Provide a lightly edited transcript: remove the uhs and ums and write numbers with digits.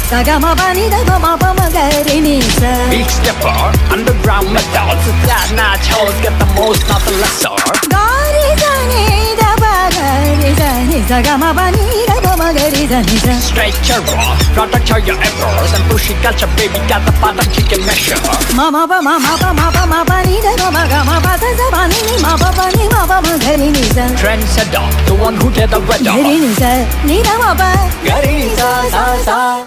Sagama bani da ma pa ma ga re ni sa. Big stepper, underground methods. That nachos get the most, not the lesser. Ga re sa ni da ba ga re sa ni. Sagama bani da ma ga re sa ni sa. Straight your raw, protect your errors. And pushy culture, baby, got the bottom chicken measure. Ma ma pa ma ni da ma ga ma pa sa sa ba ni ma pa ma ga re ni sa. Trendsetter, the one who did the weather. Ga re ni sa ni da ma pa. Ga re ni sa sa sa.